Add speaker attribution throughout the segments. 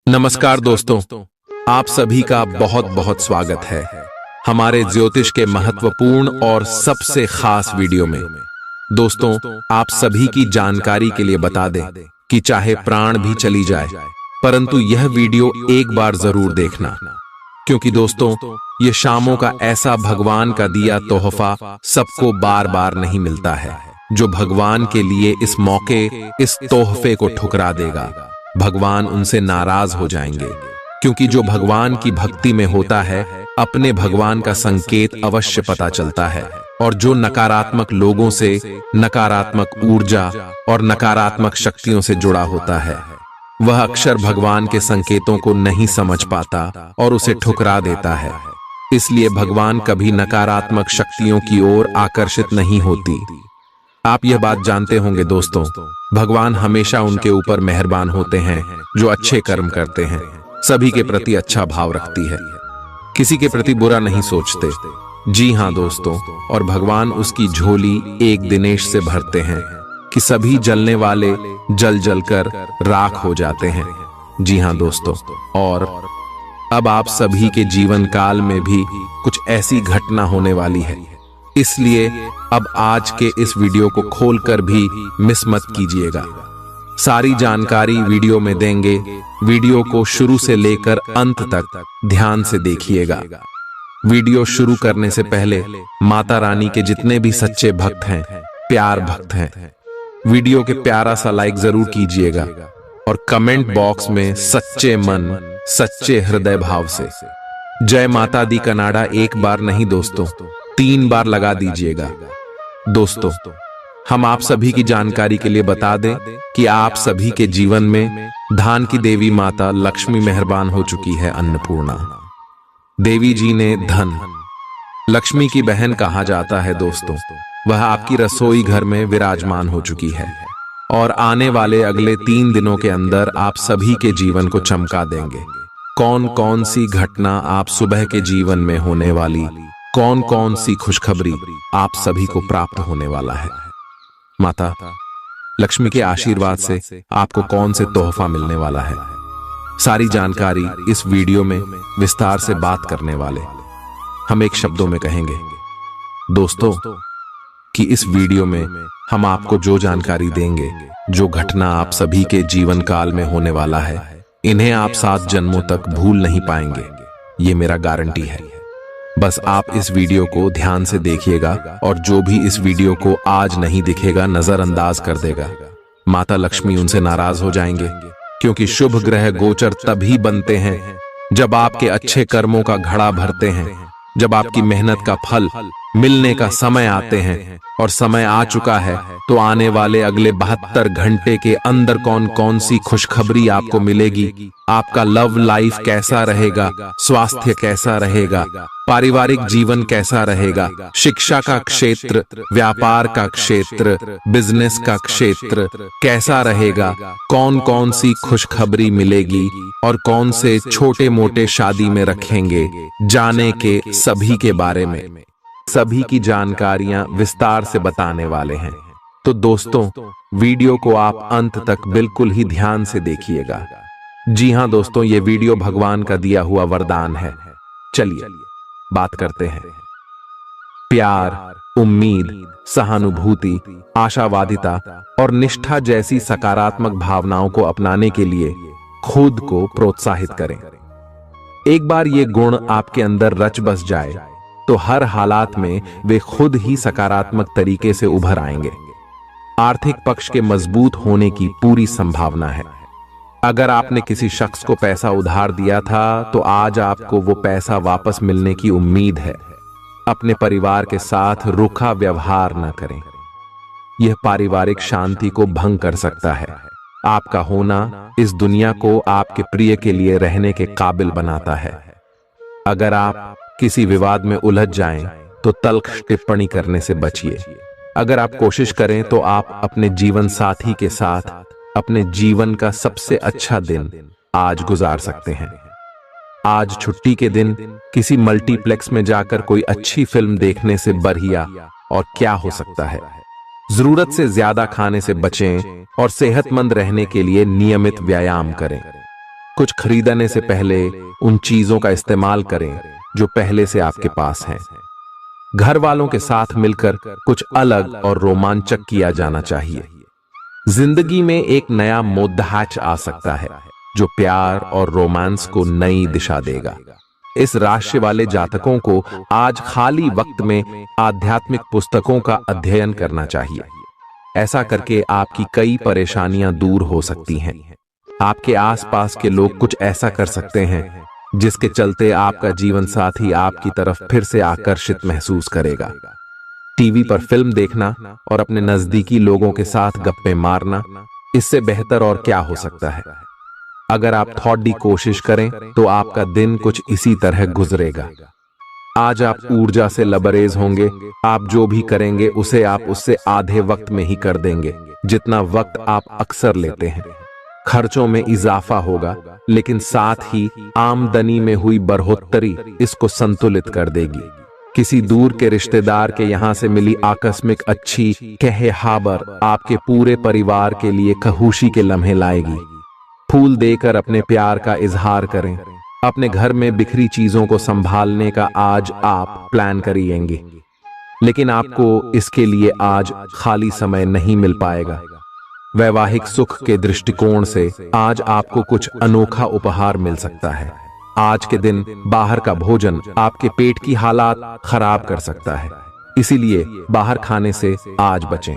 Speaker 1: नमस्कार दोस्तों, आप सभी का बहुत बहुत स्वागत है हमारे ज्योतिष के महत्वपूर्ण और सबसे खास वीडियो में। दोस्तों, आप सभी की जानकारी के लिए बता दें कि चाहे प्राण भी चली जाए, परंतु यह वीडियो एक बार जरूर देखना, क्योंकि दोस्तों ये शामों का ऐसा भगवान का दिया तोहफा सबको बार बार नहीं मिलता है। जो भगवान के लिए इस मौके इस तोहफे को ठुकरा देगा, भगवान उनसे नाराज हो जाएंगे, क्योंकि जो भगवान की भक्ति में होता है अपने भगवान का संकेत अवश्य पता चलता है। और जो नकारात्मक लोगों से, नकारात्मक ऊर्जा और नकारात्मक शक्तियों से जुड़ा होता है, वह अक्सर भगवान के संकेतों को नहीं समझ पाता और उसे ठुकरा देता है। इसलिए भगवान कभी नकारात्मक शक्तियों की ओर आकर्षित नहीं होती। आप यह बात जानते होंगे दोस्तों, भगवान हमेशा उनके ऊपर मेहरबान होते हैं जो अच्छे कर्म करते हैं, सभी के प्रति अच्छा भाव रखती है, किसी के प्रति बुरा नहीं सोचते। जी हाँ दोस्तों, और भगवान उसकी झोली एक दिनेश से भरते हैं कि सभी जलने वाले जल जलकर राख हो जाते हैं। जी हाँ दोस्तों, और अब आप सभी के जीवन काल में भी कुछ ऐसी घटना होने वाली है, इसलिए अब आज के इस वीडियो को खोलकर भी मिस मत कीजिएगा। सारी जानकारी वीडियो में देंगे, वीडियो को शुरू से लेकर अंत तक ध्यान से देखिएगा। वीडियो शुरू करने से पहले माता रानी के जितने भी सच्चे भक्त हैं, प्यार भक्त हैं, वीडियो के प्यारा सा लाइक जरूर कीजिएगा और कमेंट बॉक्स में सच्चे मन, सच्चे हृदय भाव से जय माता दी कनाडा एक बार नहीं दोस्तों 3 बार लगा दीजिएगा। दोस्तों, हम आप सभी की जानकारी के लिए बता दें कि आप सभी के जीवन में धान की देवी माता लक्ष्मी मेहरबान हो चुकी है। अन्नपूर्णा देवी जी ने धन लक्ष्मी की बहन कहा जाता है दोस्तों, वह आपकी रसोई घर में विराजमान हो चुकी है और आने वाले अगले 3 दिनों के अंदर आप सभी के जीवन को चमका देंगे। कौन कौन सी घटना आप सुबह के जीवन में होने वाली, कौन कौन सी खुशखबरी आप सभी को प्राप्त होने वाला है, माता लक्ष्मी के आशीर्वाद से आपको कौन से तोहफा मिलने वाला है, सारी जानकारी इस वीडियो में विस्तार से बात करने वाले। हम एक शब्दों में कहेंगे दोस्तों कि इस वीडियो में हम आपको जो जानकारी देंगे, जो घटना आप सभी के जीवन काल में होने वाला है, इन्हें आप 7 जन्मों तक भूल नहीं पाएंगे, ये मेरा गारंटी है। बस आप इस वीडियो को ध्यान से देखिएगा और जो भी इस वीडियो को आज नहीं दिखेगा, नजरअंदाज कर देगा, माता लक्ष्मी उनसे नाराज हो जाएंगे, क्योंकि शुभ ग्रह गोचर तभी बनते हैं जब आपके अच्छे कर्मों का घड़ा भरते हैं, जब आपकी मेहनत का फल मिलने का समय आते हैं। और समय आ चुका है तो आने वाले अगले 72 घंटे के अंदर कौन कौन सी खुशखबरी आपको मिलेगी, आपका लव लाइफ कैसा रहेगा, स्वास्थ्य कैसा रहेगा, पारिवारिक जीवन कैसा रहेगा, शिक्षा का क्षेत्र, व्यापार का क्षेत्र, बिजनेस का क्षेत्र कैसा रहेगा, कौन कौन सी खुशखबरी मिलेगी और कौन से छोटे मोटे शादी में रखेंगे, जाने के सभी के बारे में सभी की जानकारियां विस्तार से बताने वाले हैं। तो दोस्तों, वीडियो को आप अंत तक बिल्कुल ही ध्यान से देखिएगा। जी हां दोस्तों, ये वीडियो भगवान का दिया हुआ वरदान है। चलिए बात करते हैं। प्यार, उम्मीद, सहानुभूति, आशावादिता और निष्ठा जैसी सकारात्मक भावनाओं को अपनाने के लिए खुद को प्रोत्साहित करें। एक बार ये गुण आपके अंदर रच बस जाए तो हर हालात में वे खुद ही सकारात्मक तरीके से उभर आएंगे। आर्थिक पक्ष के मजबूत होने की पूरी संभावना है। अगर आपने किसी शख्स को पैसा उधार दिया था तो आज आपको वो पैसा वापस मिलने की उम्मीद है। अपने परिवार के साथ रूखा व्यवहार न करें, यह पारिवारिक शांति को भंग कर सकता है। आपका होना इस दुनिया को आपके प्रिय के लिए रहने के काबिल बनाता है। अगर आप किसी विवाद में उलझ जाएं तो तल्ख टिप्पणी करने से बचिए। अगर आप कोशिश करें तो आप अपने जीवन साथी के साथ अपने जीवन का सबसे अच्छा दिन आज गुजार सकते हैं। आज छुट्टी के दिन किसी मल्टीप्लेक्स में जाकर कोई अच्छी फिल्म देखने से बढ़िया और क्या हो सकता है। जरूरत से ज्यादा खाने से बचें और सेहतमंद रहने के लिए नियमित व्यायाम करें। कुछ खरीदने से पहले उन चीजों का इस्तेमाल करें जो पहले से आपके पास हैं। घर वालों के साथ मिलकर कुछ अलग और रोमांचक किया जाना चाहिए। जिंदगी में एक नया मोद्दाच आ सकता है जो प्यार और रोमांस को नई दिशा देगा। इस राशि वाले जातकों को आज खाली वक्त में आध्यात्मिक पुस्तकों का अध्ययन करना चाहिए। ऐसा करके आपकी कई परेशानियां दूर हो सकती हैं। आपके आसपास के लोग कुछ ऐसा कर सकते हैं जिसके चलते आपका जीवन साथी आपकी तरफ फिर से आकर्षित महसूस करेगा। टीवी पर फिल्म देखना और अपने नजदीकी लोगों के साथ गप्पे मारना, इससे बेहतर और क्या हो सकता है। अगर आप थोड़ी कोशिश करें तो आपका दिन कुछ इसी तरह गुजरेगा। आज आप ऊर्जा से लबरेज होंगे। आप जो भी करेंगे उसे आप उससे आधे वक्त में ही कर देंगे जितना वक्त आप अक्सर लेते हैं। खर्चों में इजाफा होगा, लेकिन साथ ही आमदनी में हुई बढ़ोतरी इसको संतुलित कर देगी। किसी दूर के रिश्तेदार के यहां से मिली आकस्मिक अच्छी खबर आपके पूरे परिवार के लिए खुशी के लम्हे लाएगी। फूल देकर अपने प्यार का इजहार करें। अपने घर में बिखरी चीजों को संभालने का आज आप प्लान करिएंगे, लेकिन आपको इसके लिए आज खाली समय नहीं मिल पाएगा। वैवाहिक सुख के दृष्टिकोण से आज आपको कुछ अनोखा उपहार मिल सकता है। आज के दिन बाहर का भोजन आपके पेट की हालात खराब कर सकता है, इसीलिए बाहर खाने से आज बचें।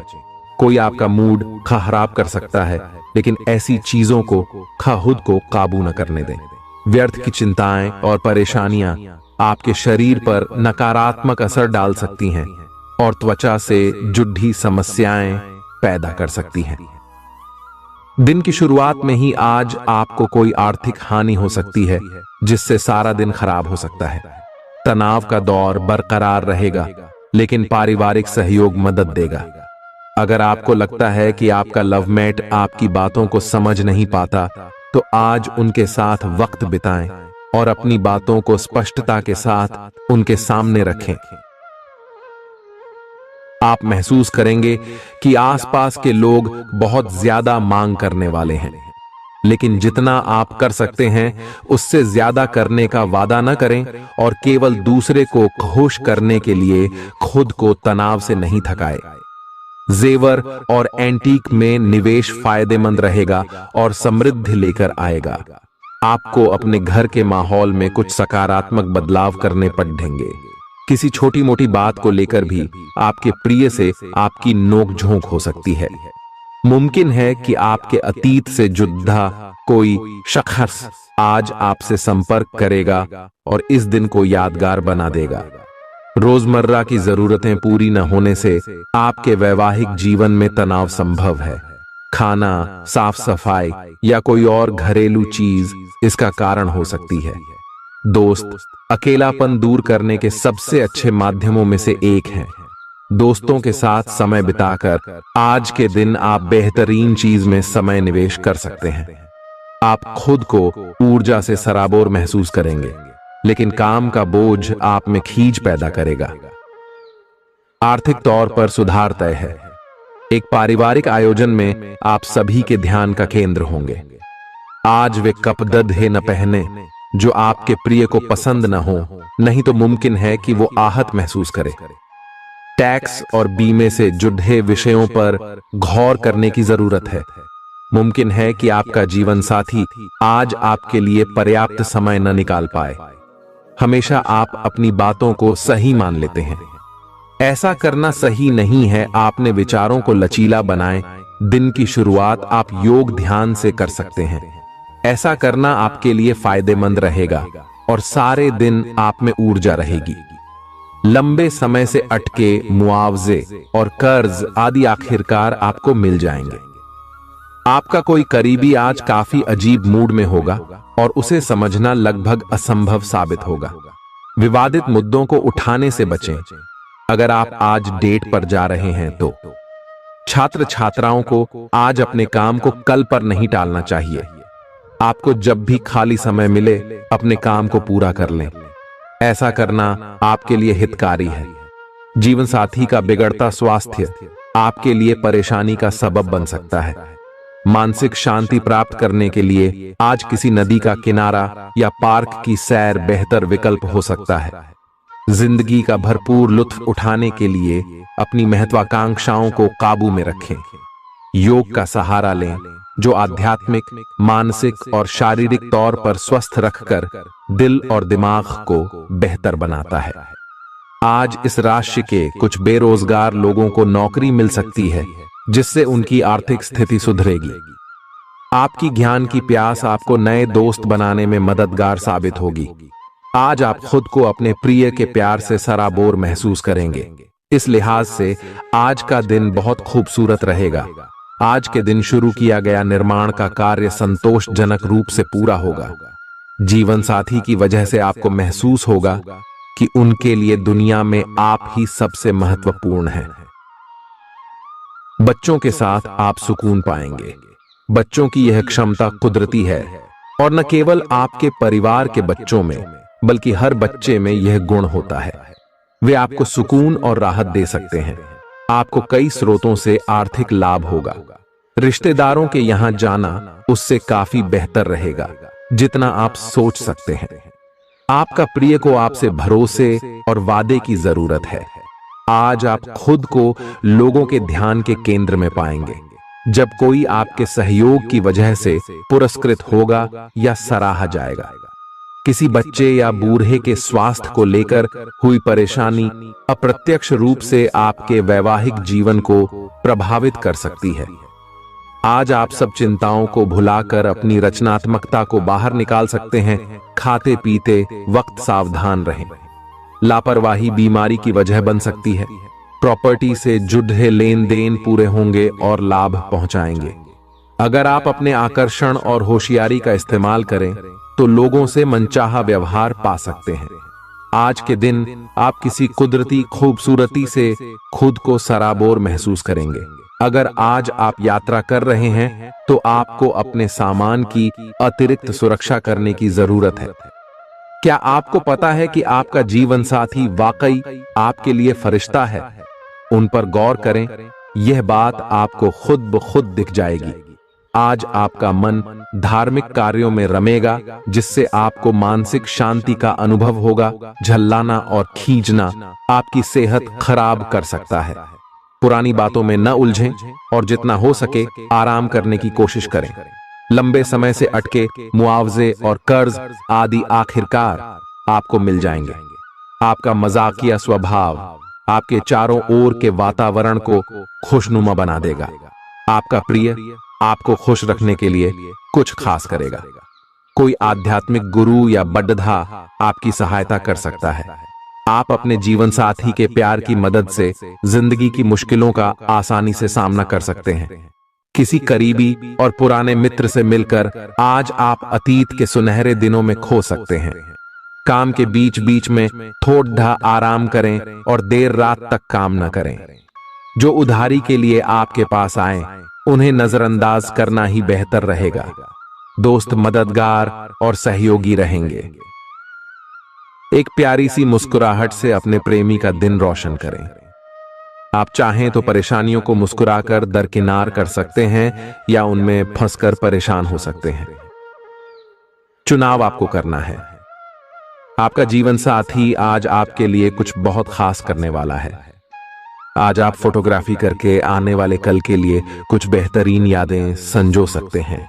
Speaker 1: कोई आपका मूड खराब कर सकता है, लेकिन ऐसी चीजों को खुद को काबू न करने दें। व्यर्थ की चिंताएं और परेशानियां आपके शरीर पर नकारात्मक असर डाल सकती हैं और त्वचा से जुड़ी समस्याएं पैदा कर सकती हैं। दिन की शुरुआत में ही आज आपको कोई आर्थिक हानि हो सकती है, जिससे सारा दिन खराब हो सकता है। तनाव का दौर बरकरार रहेगा, लेकिन पारिवारिक सहयोग मदद देगा। अगर आपको लगता है कि आपका लवमेट आपकी बातों को समझ नहीं पाता, तो आज उनके साथ वक्त बिताएं और अपनी बातों को स्पष्टता के साथ उनके सामने रखें। आप महसूस करेंगे कि आसपास के लोग बहुत ज्यादा मांग करने वाले हैं, लेकिन जितना आप कर सकते हैं उससे ज्यादा करने का वादा न करें और केवल दूसरे को खुश करने के लिए खुद को तनाव से नहीं थकाए। जेवर और एंटीक में निवेश फायदेमंद रहेगा और समृद्धि लेकर आएगा। आपको अपने घर के माहौल में कुछ सकारात्मक बदलाव करने पड़ेंगे। किसी छोटी मोटी बात को लेकर भी आपके प्रिय से आपकी नोकझोंक हो सकती है। मुमकिन है कि आपके अतीत से जुड़ा कोई शख्स आज आपसे संपर्क करेगा और इस दिन को यादगार बना देगा। रोजमर्रा की जरूरतें पूरी न होने से आपके वैवाहिक जीवन में तनाव संभव है। खाना, साफ सफाई या कोई और घरेलू चीज इसका कारण हो सकती है। दोस्त अकेलापन दूर करने के सबसे अच्छे माध्यमों में से एक है। दोस्तों के साथ समय बिताकर आज के दिन आप बेहतरीन चीज में समय निवेश कर सकते हैं। आप खुद को ऊर्जा से सराबोर महसूस करेंगे, लेकिन काम का बोझ आप में खींच पैदा करेगा। आर्थिक तौर पर सुधार तय है। एक पारिवारिक आयोजन में आप सभी के ध्यान का केंद्र होंगे। आज वे कपड़े न पहने जो आपके प्रिय को पसंद न हो, नहीं तो मुमकिन है कि वो आहत महसूस करे। टैक्स और बीमे से जुड़े विषयों पर गौर करने की जरूरत है। मुमकिन है कि आपका जीवन साथी आज आपके लिए पर्याप्त समय न निकाल पाए। हमेशा आप अपनी बातों को सही मान लेते हैं। ऐसा करना सही नहीं है। आपने विचारों को लचीला बनाएं। दिन की शुरुआत आप योग ध्यान से कर सकते हैं। ऐसा करना आपके लिए फायदेमंद रहेगा और सारे दिन आप में ऊर्जा रहेगी। लंबे समय से अटके मुआवजे और कर्ज आदि आखिरकार आपको मिल जाएंगे। आपका कोई करीबी आज काफी अजीब मूड में होगा और उसे समझना लगभग असंभव साबित होगा। विवादित मुद्दों को उठाने से बचें। अगर आप आज डेट पर जा रहे हैं तो छात्र छात्राओं को आज अपने काम को कल पर नहीं टालना चाहिए। आपको जब भी खाली समय मिले अपने काम को पूरा कर लें। ऐसा करना आपके लिए हितकारी है। जीवन साथी का बिगड़ता स्वास्थ्य आपके लिए परेशानी का सबब बन सकता है। मानसिक शांति प्राप्त करने के लिए आज किसी नदी का किनारा या पार्क की सैर बेहतर विकल्प हो सकता है। जिंदगी का भरपूर लुत्फ उठाने के लिए अपनी महत्वाकांक्षाओं को काबू में रखें। योग का सहारा लें, जो आध्यात्मिक, मानसिक और शारीरिक तौर पर स्वस्थ रखकर दिल और दिमाग को बेहतर बनाता है। आज इस राशि के कुछ बेरोजगार लोगों को नौकरी मिल सकती है, जिससे उनकी आर्थिक स्थिति सुधरेगी। आपकी ज्ञान की प्यास आपको नए दोस्त बनाने में मददगार साबित होगी। आज आप खुद को अपने प्रिय के प्यार से सराबोर महसूस करेंगे। इस लिहाज से आज का दिन बहुत खूबसूरत रहेगा। आज के दिन शुरू किया गया निर्माण का कार्य संतोषजनक रूप से पूरा होगा। जीवन साथी की वजह से आपको महसूस होगा कि उनके लिए दुनिया में आप ही सबसे महत्वपूर्ण हैं। बच्चों के साथ आप सुकून पाएंगे। बच्चों की यह क्षमता कुदरती है और न केवल आपके परिवार के बच्चों में बल्कि हर बच्चे में यह गुण होता है। वे आपको सुकून और राहत दे सकते हैं। आपको कई स्रोतों से आर्थिक लाभ होगा। रिश्तेदारों के यहां जाना उससे काफी बेहतर रहेगा जितना आप सोच सकते हैं। आपका प्रिय को आपसे भरोसे और वादे की जरूरत है। आज आप खुद को लोगों के ध्यान के केंद्र में पाएंगे, जब कोई आपके सहयोग की वजह से पुरस्कृत होगा या सराहा जाएगा। किसी बच्चे या बूढ़े के स्वास्थ्य को लेकर हुई परेशानी अप्रत्यक्ष रूप से आपके वैवाहिक जीवन को प्रभावित कर सकती है। आज आप सब चिंताओं को भुलाकर अपनी रचनात्मकता को बाहर निकाल सकते हैं। खाते पीते वक्त सावधान रहें। लापरवाही बीमारी की वजह बन सकती है। प्रॉपर्टी से जुड़े लेन देन पूरे होंगे और लाभ पहुंचाएंगे। अगर आप अपने आकर्षण और होशियारी का इस्तेमाल करें तो लोगों से मनचाहा व्यवहार पा सकते हैं। आज के दिन आप किसी कुदरती खूबसूरती से खुद को सराबोर महसूस करेंगे। अगर आज आप यात्रा कर रहे हैं तो आपको अपने सामान की अतिरिक्त सुरक्षा करने की जरूरत है। क्या आपको पता है कि आपका जीवन साथी वाकई आपके लिए फरिश्ता है? उन पर गौर करें, यह बात आपको खुद ब खुद दिख जाएगी। आज आपका मन धार्मिक कार्यों में रमेगा, जिससे आपको मानसिक शांति का अनुभव होगा। झल्लाना और खींचना आपकी सेहत खराब कर सकता है। पुरानी बातों में न उलझें और जितना हो सके आराम करने की कोशिश करें। लंबे समय से अटके मुआवजे और कर्ज आदि आखिरकार आपको मिल जाएंगे। आपका मजाकिया स्वभाव आपके चारों ओर के वातावरण को खुशनुमा बना देगा। आपका प्रिय आपको खुश रखने के लिए कुछ खास करेगा। कोई आध्यात्मिक गुरु या बड्ढा आपकी सहायता कर सकता है। आप अपने जीवन साथी के प्यार की मदद से जिंदगी की मुश्किलों का आसानी से सामना कर सकते हैं। किसी करीबी और पुराने मित्र से मिलकर आज आप अतीत के सुनहरे दिनों में खो सकते हैं। काम के बीच बीच में थोड़ा आराम करें और देर रात तक काम न करें। जो उधारी के लिए आपके पास आए उन्हें नजरअंदाज करना ही बेहतर रहेगा। दोस्त मददगार और सहयोगी रहेंगे। एक प्यारी सी मुस्कुराहट से अपने प्रेमी का दिन रोशन करें। आप चाहें तो परेशानियों को मुस्कुराकर दरकिनार कर सकते हैं या उनमें फंसकर परेशान हो सकते हैं। चुनाव आपको करना है। आपका जीवन साथी आज आपके लिए कुछ बहुत खास करने वाला है। आज आप फोटोग्राफी करके आने वाले कल के लिए कुछ बेहतरीन यादें संजो सकते हैं।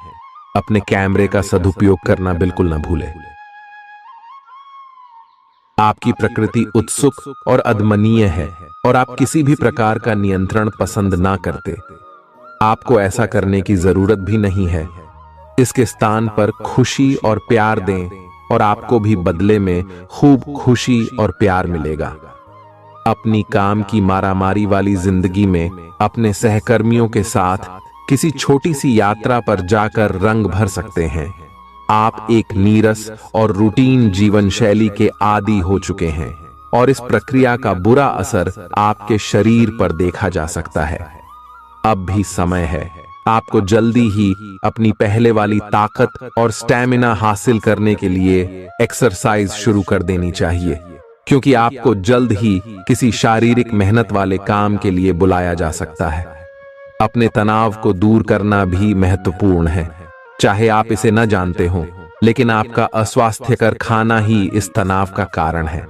Speaker 1: अपने कैमरे का सदुपयोग करना बिल्कुल न भूलें। आपकी प्रकृति उत्सुक और अदमनीय है और आप किसी भी प्रकार का नियंत्रण पसंद ना करते। आपको ऐसा करने की जरूरत भी नहीं है। इसके स्थान पर खुशी और प्यार दें और आपको भी बदले में खूब खुशी और प्यार मिलेगा। अपनी काम की मारामारी वाली जिंदगी में अपने सहकर्मियों के साथ किसी छोटी सी यात्रा पर जाकर रंग भर सकते हैं। आप एक नीरस और रूटीन जीवन शैली के आदी हो चुके हैं और इस प्रक्रिया का बुरा असर आपके शरीर पर देखा जा सकता है। अब भी समय है। आपको जल्दी ही अपनी पहले वाली ताकत और स्टैमिना हासिल करने के लिए एक्सरसाइज शुरू कर देनी चाहिए, क्योंकि आपको जल्द ही किसी शारीरिक मेहनत वाले काम के लिए बुलाया जा सकता है। अपने तनाव को दूर करना भी महत्वपूर्ण है। चाहे आप इसे न जानते हो, लेकिन आपका अस्वास्थ्यकर खाना ही इस तनाव का कारण है।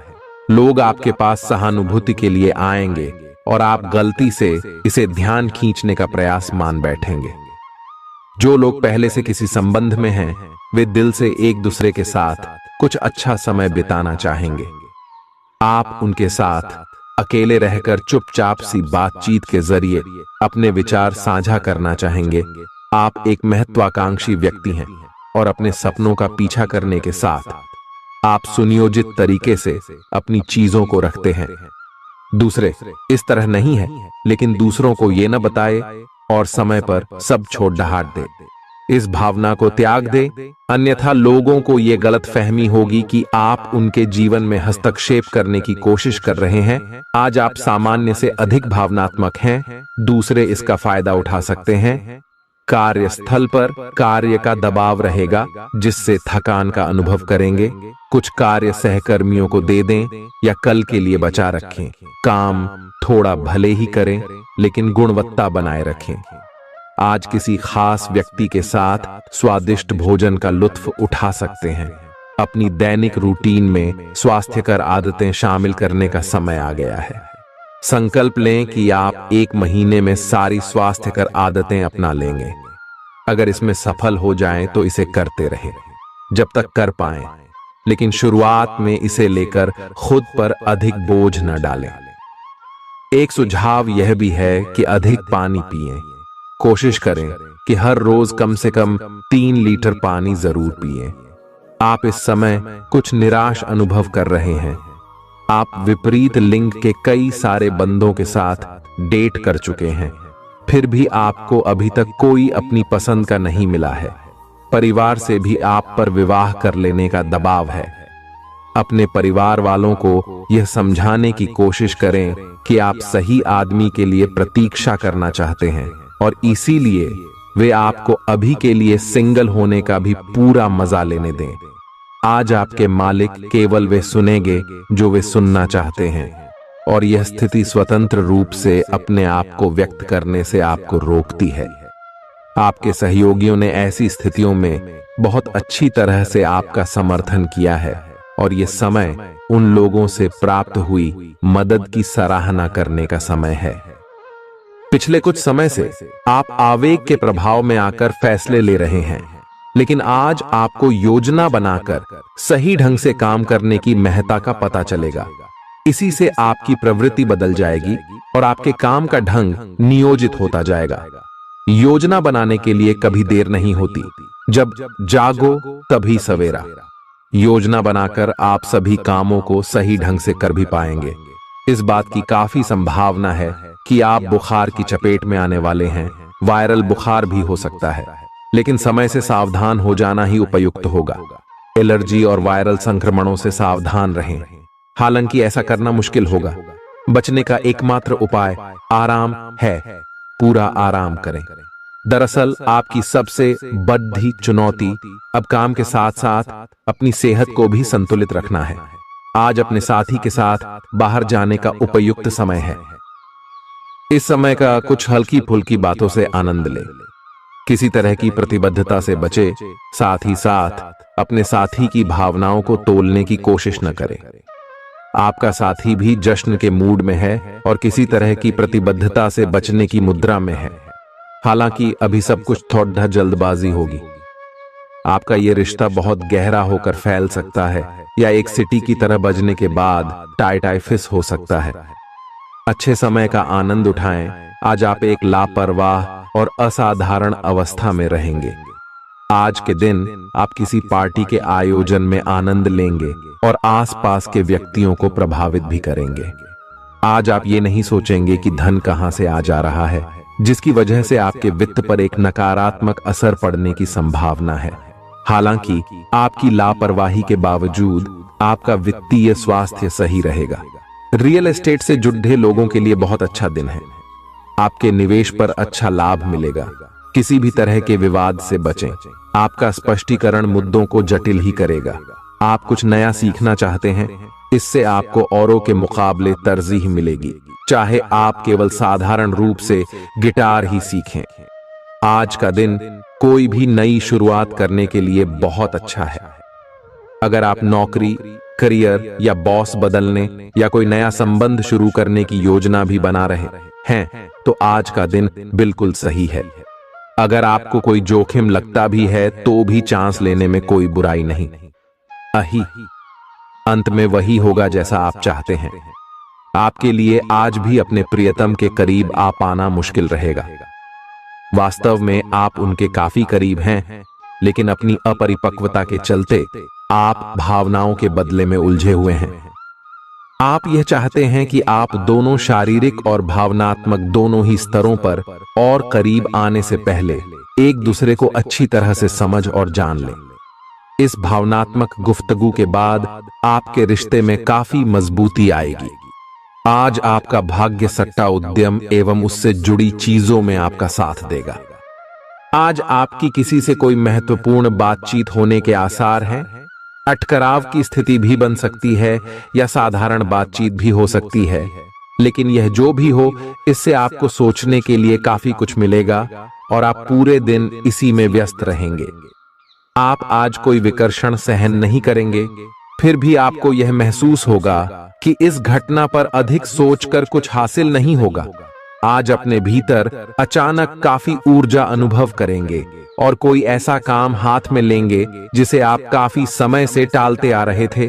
Speaker 1: लोग आपके पास सहानुभूति के लिए आएंगे और आप गलती से इसे ध्यान खींचने का प्रयास मान बैठेंगे। जो लोग पहले से किसी संबंध में हैं, वे दिल से एक दूसरे के साथ कुछ अच्छा समय बिताना चाहेंगे। आप उनके साथ अकेले रहकर चुपचाप सी बातचीत के जरिए अपने विचार साझा करना चाहेंगे। आप एक महत्वाकांक्षी व्यक्ति हैं और अपने सपनों का पीछा करने के साथ आप सुनियोजित तरीके से अपनी चीजों को रखते हैं। दूसरे इस तरह नहीं है, लेकिन दूसरों को ये न बताए और समय पर सब छोड़ डहाट दे। इस भावना को त्याग दे, अन्यथा लोगों को यह गलतफहमी होगी कि आप उनके जीवन में हस्तक्षेप करने की कोशिश कर रहे हैं। आज आप सामान्य से अधिक भावनात्मक हैं, दूसरे इसका फायदा उठा सकते हैं। कार्यस्थल पर कार्य का दबाव रहेगा, जिससे थकान का अनुभव करेंगे। कुछ कार्य सहकर्मियों को दे दें या कल के लिए बचा रखें। काम थोड़ा भले ही करें, लेकिन गुणवत्ता बनाए रखें। आज किसी खास व्यक्ति के साथ स्वादिष्ट भोजन का लुत्फ उठा सकते हैं। अपनी दैनिक रूटीन में स्वास्थ्यकर आदतें शामिल करने का समय आ गया है। संकल्प लें कि आप 1 महीने में सारी स्वास्थ्यकर आदतें अपना लेंगे। अगर इसमें सफल हो जाएं तो इसे करते रहें जब तक कर पाएं, लेकिन शुरुआत में इसे लेकर खुद पर अधिक बोझ न डालें। एक सुझाव यह भी है कि अधिक पानी पिएं। कोशिश करें कि हर रोज कम से कम 3 लीटर पानी जरूर पिएं। आप इस समय कुछ निराश अनुभव कर रहे हैं। आप विपरीत लिंग के कई सारे बंदों के साथ डेट कर चुके हैं, फिर भी आपको अभी तक कोई अपनी पसंद का नहीं मिला है। परिवार से भी आप पर विवाह कर लेने का दबाव है। अपने परिवार वालों को यह समझाने की कोशिश करें कि आप सही आदमी के लिए प्रतीक्षा करना चाहते हैं और इसीलिए वे आपको अभी के लिए सिंगल होने का भी पूरा मजा लेने दें। आज आपके मालिक केवल वे सुनेंगे जो वे सुनना चाहते हैं, और यह स्थिति स्वतंत्र रूप से अपने आप को व्यक्त करने से आपको रोकती है। आपके सहयोगियों ने ऐसी स्थितियों में बहुत अच्छी तरह से आपका समर्थन किया है, और यह समय उन लोगों से प्राप्त हुई मदद की सराहना करने का समय है। पिछले कुछ समय से आप आवेग के प्रभाव में आकर फैसले ले रहे हैं, लेकिन आज आपको योजना बनाकर सही ढंग से काम करने की महत्ता का पता चलेगा। इसी से आपकी प्रवृत्ति बदल जाएगी और आपके काम का ढंग नियोजित होता जाएगा। योजना बनाने के लिए कभी देर नहीं होती, जब जागो तभी सवेरा। योजना बनाकर आप सभी कामों को सही ढंग से कर भी पाएंगे। इस बात की काफी संभावना है कि आप बुखार की चपेट में आने वाले हैं। वायरल बुखार भी हो सकता है, लेकिन समय से सावधान हो जाना ही उपयुक्त होगा। एलर्जी और वायरल संक्रमणों से सावधान रहें। हालांकि ऐसा करना मुश्किल होगा। बचने का एकमात्र उपाय आराम है। पूरा आराम करें। दरअसल आपकी सबसे बड़ी चुनौती अब काम के साथ साथ अपनी सेहत को भी संतुलित रखना है। आज अपने साथी के साथ बाहर जाने का उपयुक्त समय है। इस समय का कुछ हल्की फुल्की बातों से आनंद लें। किसी तरह की प्रतिबद्धता से बचे, साथ ही साथ अपने साथी की भावनाओं को तोलने की कोशिश न करें। आपका साथी भी जश्न के मूड में है और किसी तरह की प्रतिबद्धता से बचने की मुद्रा में है। हालांकि अभी सब कुछ थोड़ा जल्दबाजी होगी। आपका यह रिश्ता बहुत गहरा होकर फैल सकता है, या एक सिटी की तरह बजने के बाद टाइफिस हो सकता है। अच्छे समय का आनंद उठाएं। आज आप एक लापरवाह और असाधारण अवस्था में रहेंगे। आज के दिन आप किसी पार्टी के आयोजन में आनंद लेंगे और आसपास के व्यक्तियों को प्रभावित भी करेंगे। आज आप ये नहीं सोचेंगे कि धन कहां से आ जा रहा है, जिसकी वजह से आपके वित्त पर एक नकारात्मक असर पड़ने की संभावना है। हालांकि आपकी लापरवाही के बावजूद आपका वित्तीय स्वास्थ्य सही रहेगा। रियल एस्टेट से जुड़े लोगों के लिए बहुत अच्छा दिन है। आपके निवेश पर अच्छा लाभ मिलेगा। किसी भी तरह के विवाद से बचें। आपका स्पष्टीकरण मुद्दों को जटिल ही करेगा। आप कुछ नया सीखना चाहते हैं, इससे आपको औरों के मुकाबले तरजीह मिलेगी। चाहे आप केवल साधारण रूप से गिटार ही सीखें। आज का दिन कोई भी नई शुरुआत करने के लिए बहुत अच्छा है। अगर आप नौकरी, करियर या बॉस बदलने या कोई नया संबंध शुरू करने की योजना भी बना रहे हैं, तो आज का दिन बिल्कुल सही है। अगर आपको कोई जोखिम लगता भी है तो भी चांस लेने में कोई बुराई नहीं। अंत में वही होगा जैसा आप चाहते हैं। आपके लिए आज भी अपने प्रियतम के करीब आ पाना मुश्किल रहेगा। वास्तव में आप उनके काफी करीब हैं, लेकिन अपनी अपरिपक्वता के चलते आप भावनाओं के बदले में उलझे हुए हैं। आप यह चाहते हैं कि आप दोनों शारीरिक और भावनात्मक दोनों ही स्तरों पर और करीब आने से पहले एक दूसरे को अच्छी तरह से समझ और जान लें। इस भावनात्मक गुफ्तगू के बाद आपके रिश्ते में काफी मजबूती आएगी। आज आपका भाग्य सट्टा उद्यम एवं उससे जुड़ी चीजों में आपका साथ देगा। आज आपकी किसी से कोई महत्वपूर्ण बातचीत होने के आसार हैं। अटकराव की स्थिति भी बन सकती है या साधारण बातचीत भी हो सकती है, लेकिन यह जो भी हो, इससे आपको सोचने के लिए काफी कुछ मिलेगा और आप पूरे दिन इसी में व्यस्त रहेंगे। आप आज कोई विकर्षण सहन नहीं करेंगे, फिर भी आपको यह महसूस होगा कि इस घटना पर अधिक सोचकर कुछ हासिल नहीं होगा। आज अपने भीतर अचानक काफी ऊर्जा अनुभव करेंगे और कोई ऐसा काम हाथ में लेंगे जिसे आप काफी समय से टालते आ रहे थे।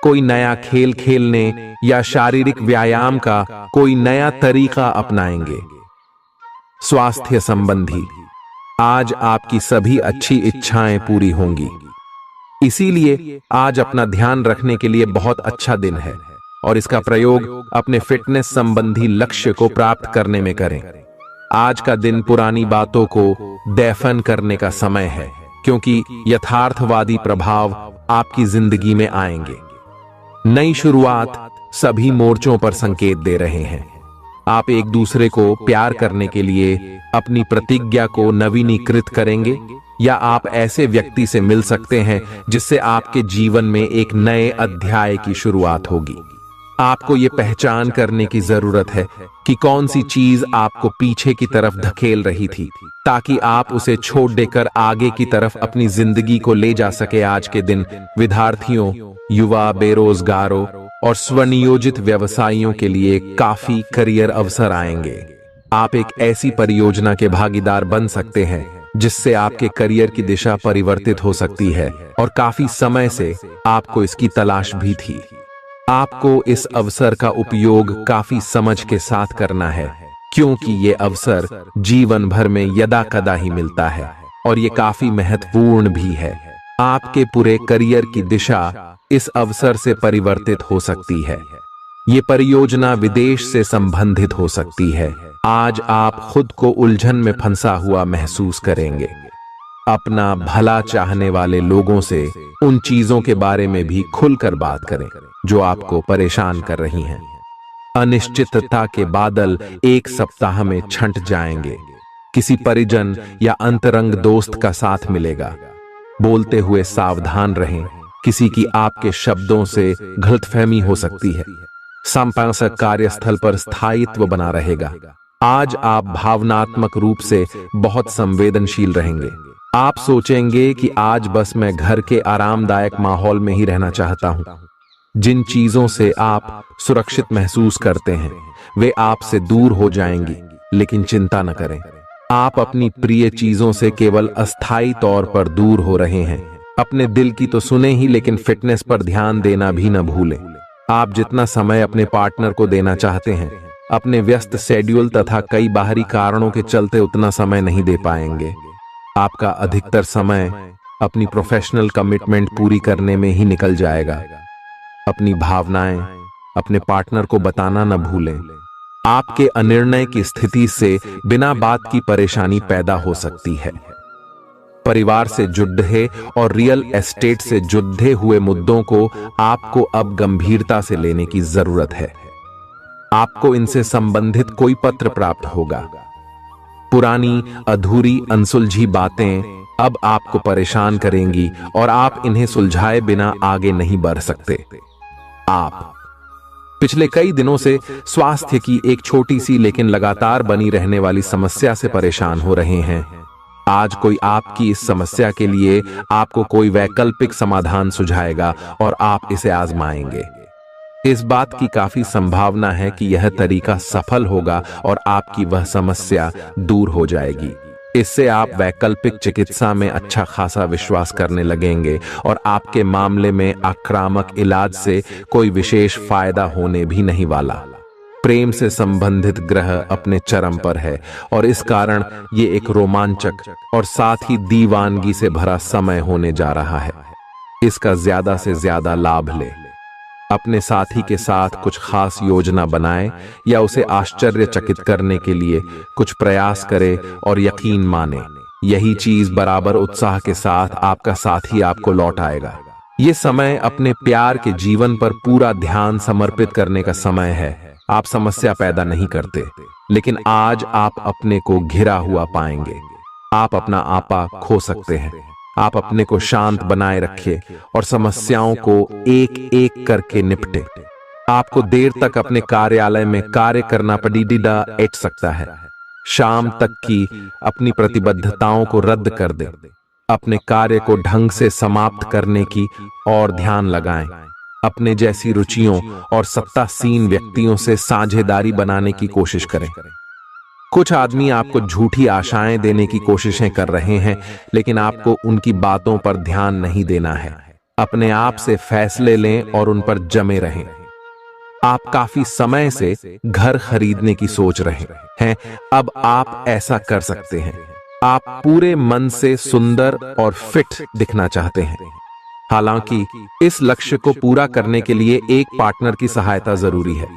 Speaker 1: कोई नया खेल खेलने या शारीरिक व्यायाम का कोई नया तरीका अपनाएंगे। स्वास्थ्य संबंधी आज आपकी सभी अच्छी इच्छाएं पूरी होंगी। इसीलिए आज अपना ध्यान रखने के लिए बहुत अच्छा दिन है और इसका प्रयोग अपने फिटनेस संबंधी लक्ष्य को प्राप्त करने में करें। आज का दिन पुरानी बातों को दफन करने का समय है, क्योंकि यथार्थवादी प्रभाव आपकी जिंदगी में आएंगे। नई शुरुआत सभी मोर्चों पर संकेत दे रहे हैं। आप एक दूसरे को प्यार करने के लिए अपनी प्रतिज्ञा को नवीनीकृत करेंगे, या आप ऐसे व्यक्ति से मिल सकते हैं जिससे आपके जीवन में एक नए अध्याय की शुरुआत होगी। आपको ये पहचान करने की जरूरत है कि कौन सी चीज आपको पीछे की तरफ धकेल रही थी, ताकि आप उसे छोड़ देकर आगे की तरफ अपनी जिंदगी को ले जा सके। आज के दिन विद्यार्थियों, युवा, बेरोजगारों और स्वनियोजित व्यवसायियों के लिए काफी करियर अवसर आएंगे। आप एक ऐसी परियोजना के भागीदार बन सकते हैं जिससे आपके करियर की दिशा परिवर्तित हो सकती है और काफी समय से आपको इसकी तलाश भी थी। आपको इस अवसर का उपयोग काफी समझ के साथ करना है, क्योंकि ये अवसर जीवन भर में यदा कदा ही मिलता है और ये काफी महत्वपूर्ण भी है। आपके पूरे करियर की दिशा इस अवसर से परिवर्तित हो सकती है। ये परियोजना विदेश से संबंधित हो सकती है। आज आप खुद को उलझन में फंसा हुआ महसूस करेंगे। अपना भला चाहने वाले लोगों से उन चीजों के बारे में भी खुलकर बात करें जो आपको परेशान कर रही हैं। अनिश्चितता के बादल एक सप्ताह में छंट जाएंगे। किसी परिजन या अंतरंग दोस्त का साथ मिलेगा। बोलते हुए सावधान रहें, किसी की आपके शब्दों से गलतफहमी हो सकती है। संपादक कार्यस्थल पर स्थायित्व बना रहेगा। आज आप भावनात्मक रूप से बहुत संवेदनशील रहेंगे। आप सोचेंगे कि आज बस मैं घर के आरामदायक माहौल में ही रहना चाहता हूं। जिन चीजों से आप सुरक्षित महसूस करते हैं वे आपसे दूर हो जाएंगी, लेकिन चिंता न करें, आप अपनी प्रिय चीजों से केवल अस्थायी तौर पर दूर हो रहे हैं। अपने दिल की तो सुने ही, लेकिन फिटनेस पर ध्यान देना भी न भूलें। आप जितना समय अपने पार्टनर को देना चाहते हैं, अपने व्यस्त शेड्यूल तथा कई बाहरी कारणों के चलते उतना समय नहीं दे पाएंगे। आपका अधिकतर समय अपनी प्रोफेशनल कमिटमेंट पूरी करने में ही निकल जाएगा। अपनी भावनाएं अपने पार्टनर को बताना न भूलें। आपके अनिर्णय की स्थिति से बिना बात की परेशानी पैदा हो सकती है। परिवार से जुड़े और रियल एस्टेट से जुड़े हुए मुद्दों को आपको अब गंभीरता से लेने की जरूरत है। आपको इनसे संबंधित कोई पत्र प्राप्त होगा। पुरानी अधूरी अनसुलझी बातें अब आपको परेशान करेंगी और आप इन्हें सुलझाए बिना आगे नहीं बढ़ सकते। आप पिछले कई दिनों से स्वास्थ्य की एक छोटी सी लेकिन लगातार बनी रहने वाली समस्या से परेशान हो रहे हैं। आज कोई आपकी इस समस्या के लिए आपको कोई वैकल्पिक समाधान सुझाएगा और आप इसे आजमाएंगे। इस बात की काफी संभावना है कि यह तरीका सफल होगा और आपकी वह समस्या दूर हो जाएगी। इससे आप वैकल्पिक चिकित्सा में अच्छा खासा विश्वास करने लगेंगे और आपके मामले में आक्रामक इलाज से कोई विशेष फायदा होने भी नहीं वाला। प्रेम से संबंधित ग्रह अपने चरम पर है और इस कारण ये एक रोमांचक और साथ ही दीवानगी से भरा समय होने जा रहा है। इसका ज्यादा से ज्यादा लाभ ले। अपने साथी के साथ कुछ खास योजना बनाएं या उसे आश्चर्यचकित करने के लिए कुछ प्रयास करें और यकीन माने यही चीज बराबर उत्साह के साथ आपका साथी आपको लौट आएगा। ये समय अपने प्यार के जीवन पर पूरा ध्यान समर्पित करने का समय है। आप समस्या पैदा नहीं करते, लेकिन आज आप अपने को घिरा हुआ पाएंगे। आप अपना आपा खो सकते हैं। आप अपने को शांत बनाए रखें और समस्याओं को एक एक करके निपटे। आपको देर तक अपने कार्यालय में कार्य करना पड़ सकता है। शाम तक की अपनी प्रतिबद्धताओं को रद्द कर दें। अपने कार्य को ढंग से समाप्त करने की और ध्यान लगाएं। अपने जैसी रुचियों और सत्तासीन व्यक्तियों से साझेदारी बनाने की कोशिश करें। कुछ आदमी आपको झूठी आशाएं देने की कोशिशें कर रहे हैं, लेकिन आपको उनकी बातों पर ध्यान नहीं देना है। अपने आप से फैसले लें और उन पर जमे रहें। आप काफी समय से घर खरीदने की सोच रहे हैं, अब आप ऐसा कर सकते हैं। आप पूरे मन से सुंदर और फिट दिखना चाहते हैं। हालांकि इस लक्ष्य को पूरा करने के लिए एक पार्टनर की सहायता जरूरी है।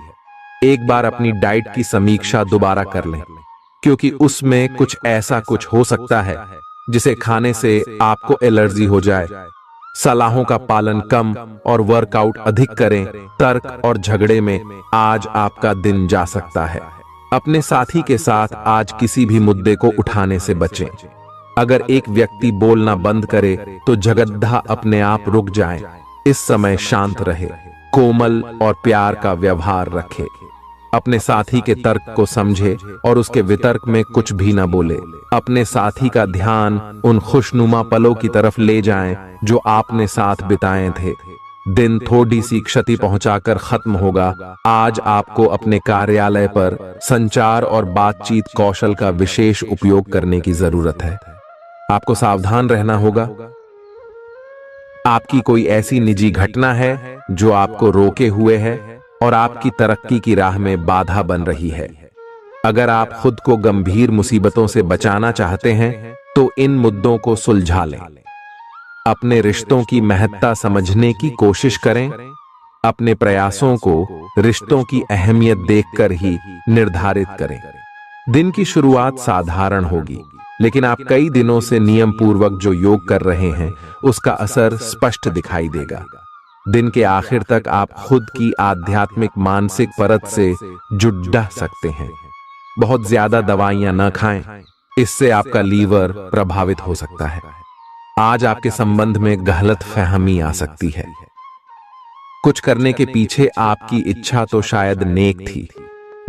Speaker 1: एक बार अपनी डाइट की समीक्षा दोबारा कर लें, क्योंकि उसमें कुछ ऐसा कुछ हो सकता है जिसे खाने से आपको एलर्जी हो जाए। सलाहों का पालन कम और वर्कआउट अधिक करें। तर्क और झगड़े में आज आपका दिन जा सकता है। अपने साथी के साथ आज किसी भी मुद्दे को उठाने से बचें। अगर एक व्यक्ति बोलना बंद करे तो जगद्धा अपने आप रुक जाए। इस समय शांत रहे, कोमल और प्यार का व्यवहार रखे। अपने साथी के तर्क को समझे और उसके वितर्क में कुछ भी न बोले। अपने साथी का ध्यान उन खुशनुमा पलों की तरफ ले जाएं जो आपने साथ बिताए थे। दिन थोड़ी सी क्षति पहुंचाकर खत्म होगा। आज आपको अपने कार्यालय पर संचार और बातचीत कौशल का विशेष उपयोग करने की जरूरत है। आपको सावधान रहना होगा। आपकी कोई ऐसी निजी घटना है जो आपको रोके हुए है और आपकी तरक्की की राह में बाधा बन रही है। अगर आप खुद को गंभीर मुसीबतों से बचाना चाहते हैं तो इन मुद्दों को सुलझा लें। अपने रिश्तों की महत्ता समझने की कोशिश करें। अपने प्रयासों को रिश्तों की अहमियत देखकर ही निर्धारित करें। दिन की शुरुआत साधारण होगी, लेकिन आप कई दिनों से नियम पूर्वक जो योग कर रहे हैं उसका असर स्पष्ट दिखाई देगा। दिन के आखिर तक आप खुद की आध्यात्मिक मानसिक परत से जुड़ सकते हैं। बहुत ज्यादा दवाइयां न खाएं, इससे आपका लीवर प्रभावित हो सकता है। आज आपके संबंध में गलत फहमी आ सकती है। कुछ करने के पीछे आपकी इच्छा तो शायद नेक थी,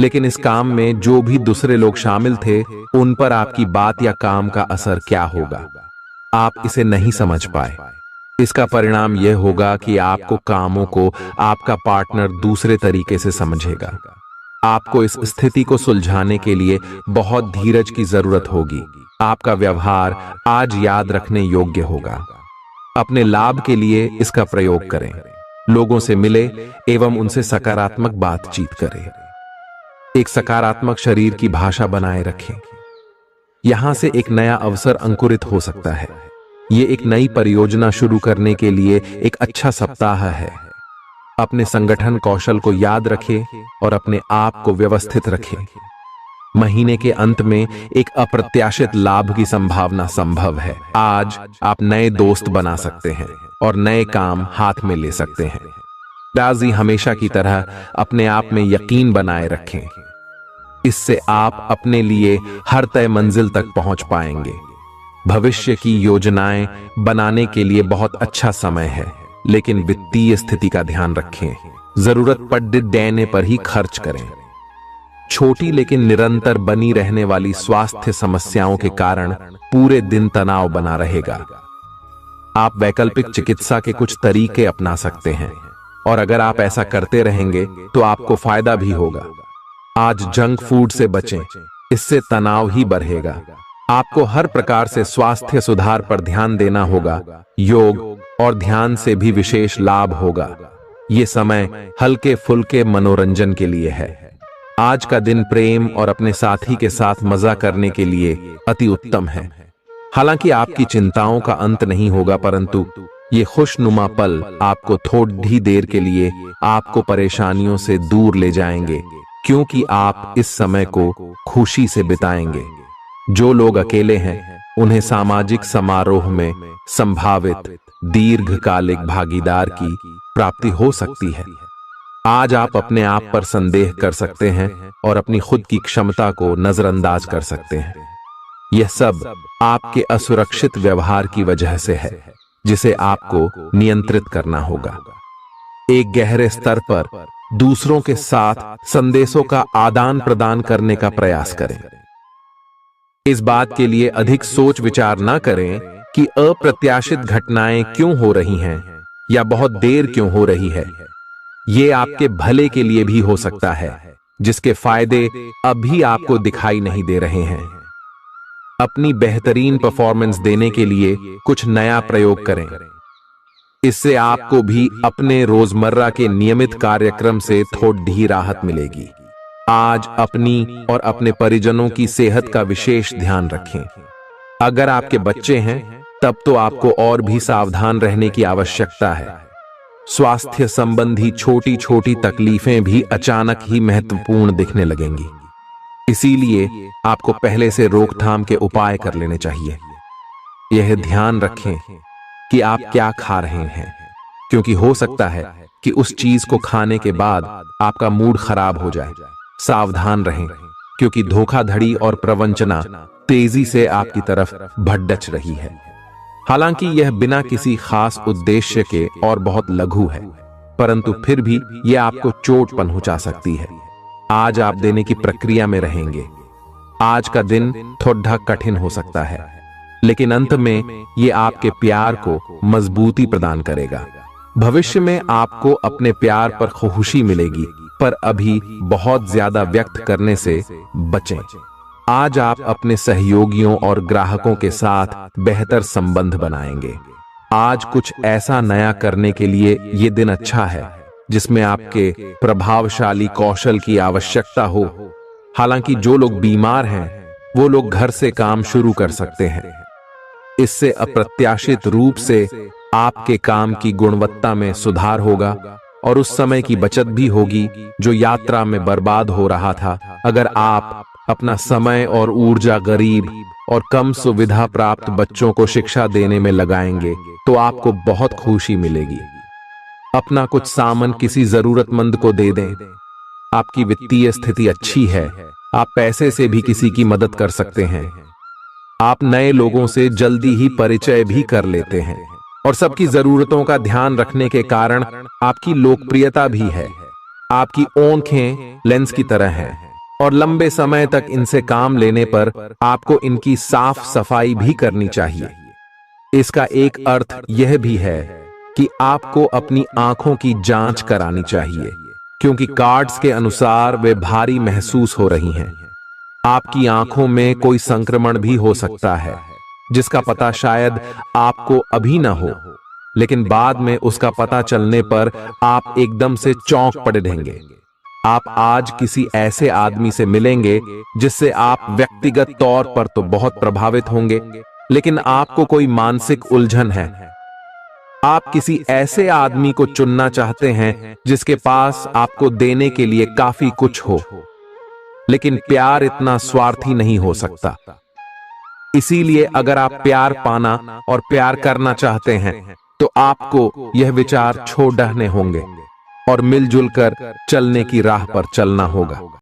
Speaker 1: लेकिन इस काम में जो भी दूसरे लोग शामिल थे उन पर आपकी बात या काम का असर क्या होगा, आप इसे नहीं समझ पाए। इसका परिणाम यह होगा कि आपको कामों को आपका पार्टनर दूसरे तरीके से समझेगा। आपको इस स्थिति को सुलझाने के लिए बहुत धीरज की जरूरत होगी। आपका व्यवहार आज याद रखने योग्य होगा। अपने लाभ के लिए इसका प्रयोग करें। लोगों से मिले एवं उनसे सकारात्मक बातचीत करें। एक सकारात्मक शरीर की भाषा बनाए रखें। यहां से एक नया अवसर अंकुरित हो सकता है। ये एक नई परियोजना शुरू करने के लिए एक अच्छा सप्ताह है। अपने संगठन कौशल को याद रखें और अपने आप को व्यवस्थित रखें। महीने के अंत में एक अप्रत्याशित लाभ की संभावना संभव है। आज आप नए दोस्त बना सकते हैं और नए काम हाथ में ले सकते हैं। राजी हमेशा की तरह अपने आप में यकीन बनाए रखें। इससे आप अपने लिए हर तय मंजिल तक पहुंच पाएंगे। भविष्य की योजनाएं बनाने के लिए बहुत अच्छा समय है, लेकिन वित्तीय स्थिति का ध्यान रखें। जरूरत पड़ने पर ही खर्च करें। छोटी लेकिन निरंतर बनी रहने वाली स्वास्थ्य समस्याओं के कारण पूरे दिन तनाव बना रहेगा। आप वैकल्पिक चिकित्सा के कुछ तरीके अपना सकते हैं और अगर आप ऐसा करते रहेंगे तो आपको फायदा भी होगा। आज जंक फूड से बचें, इससे तनाव ही बढ़ेगा। आपको हर प्रकार से स्वास्थ्य सुधार पर ध्यान देना होगा। योग और ध्यान से भी विशेष लाभ होगा। ये समय हल्के फुल्के मनोरंजन के लिए है। आज का दिन प्रेम और अपने साथी के साथ मजा करने के लिए अति उत्तम है। हालांकि आपकी चिंताओं का अंत नहीं होगा, परंतु ये खुशनुमा पल आपको थोड़ी देर के लिए आपको परेशानियों से दूर ले जाएंगे, क्योंकि आप इस समय को खुशी से बिताएंगे। जो लोग अकेले हैं उन्हें सामाजिक समारोह में संभावित दीर्घकालिक भागीदार की प्राप्ति हो सकती है। आज आप अपने आप पर संदेह कर सकते हैं और अपनी खुद की क्षमता को नजरअंदाज कर सकते हैं। यह सब आपके असुरक्षित व्यवहार की वजह से है, जिसे आपको नियंत्रित करना होगा। एक गहरे स्तर पर दूसरों के साथ संदेशों का आदान प्रदान करने का प्रयास करें। इस बात के लिए अधिक सोच विचार न करें कि अप्रत्याशित घटनाएं क्यों हो रही हैं या बहुत देर क्यों हो रही है। ये आपके भले के लिए भी हो सकता है, जिसके फायदे अभी आपको दिखाई नहीं दे रहे हैं। अपनी बेहतरीन परफॉर्मेंस देने के लिए कुछ नया प्रयोग करें। इससे आपको भी अपने रोजमर्रा के नियमित कार्यक्रम से थोड़ी राहत मिलेगी। आज अपनी और अपने परिजनों की सेहत का विशेष ध्यान रखें। अगर आपके बच्चे हैं तब तो आपको और भी सावधान रहने की आवश्यकता है। स्वास्थ्य संबंधी छोटी छोटी तकलीफें भी अचानक ही महत्वपूर्ण दिखने लगेंगी। इसीलिए आपको पहले से रोकथाम के उपाय कर लेने चाहिए। यह ध्यान रखें कि आप क्या खा रहे हैं, क्योंकि हो सकता है कि उस चीज को खाने के बाद आपका मूड खराब हो जाए। सावधान रहें, क्योंकि धोखाधड़ी और प्रवंचना तेजी से आपकी तरफ भड़क रही है। हालांकि यह बिना किसी खास उद्देश्य के और बहुत लघु है, परंतु फिर भी यह आपको चोट पहुंचा सकती है। आज आप देने की प्रक्रिया में रहेंगे। आज का दिन थोड़ा कठिन हो सकता है, लेकिन अंत में यह आपके प्यार को मजबूती प्रदान करेगा। भविष्य में आपको अपने प्यार पर खुशी मिलेगी, पर अभी बहुत ज्यादा व्यक्त करने से बचें। आज आप अपने सहयोगियों और ग्राहकों के साथ बेहतर संबंध बनाएंगे। आज कुछ ऐसा नया करने के लिए ये दिन अच्छा है जिसमें आपके प्रभावशाली कौशल की आवश्यकता हो। हालांकि जो लोग बीमार हैं वो लोग घर से काम शुरू कर सकते हैं। इससे अप्रत्याशित रूप से आपके काम की गुणवत्ता में सुधार होगा और उस समय की बचत भी होगी जो यात्रा में बर्बाद हो रहा था। अगर आप अपना समय और ऊर्जा गरीब और कम सुविधा प्राप्त बच्चों को शिक्षा देने में लगाएंगे तो आपको बहुत खुशी मिलेगी। अपना कुछ सामान किसी जरूरतमंद को दे दें। आपकी वित्तीय स्थिति अच्छी है, आप पैसे से भी किसी की मदद कर सकते हैं। आप नए लोगों से जल्दी ही परिचय भी कर लेते हैं और सबकी जरूरतों का ध्यान रखने के कारण आपकी लोकप्रियता भी है। आपकी आंखें लेंस की तरह हैं और लंबे समय तक इनसे काम लेने पर आपको इनकी साफ सफाई भी करनी चाहिए। इसका एक अर्थ यह भी है कि आपको अपनी आंखों की जांच करानी चाहिए, क्योंकि कार्ड्स के अनुसार वे भारी महसूस हो रही हैं। आपकी आंखों में कोई संक्रमण भी हो सकता है, जिसका पता शायद आपको अभी ना हो, लेकिन बाद में उसका पता चलने पर आप एकदम से चौंक पड़े रहेंगे। आप आज किसी ऐसे आदमी से मिलेंगे जिससे आप व्यक्तिगत तौर पर तो बहुत प्रभावित होंगे, लेकिन आपको कोई मानसिक उलझन है। आप किसी ऐसे आदमी को चुनना चाहते हैं जिसके पास आपको देने के लिए काफी कुछ हो, लेकिन प्यार इतना स्वार्थी नहीं हो सकता। इसीलिए अगर आप प्यार पाना और प्यार करना चाहते हैं तो आपको यह विचार छोड़ने होंगे और मिलजुल कर चलने की राह पर चलना होगा।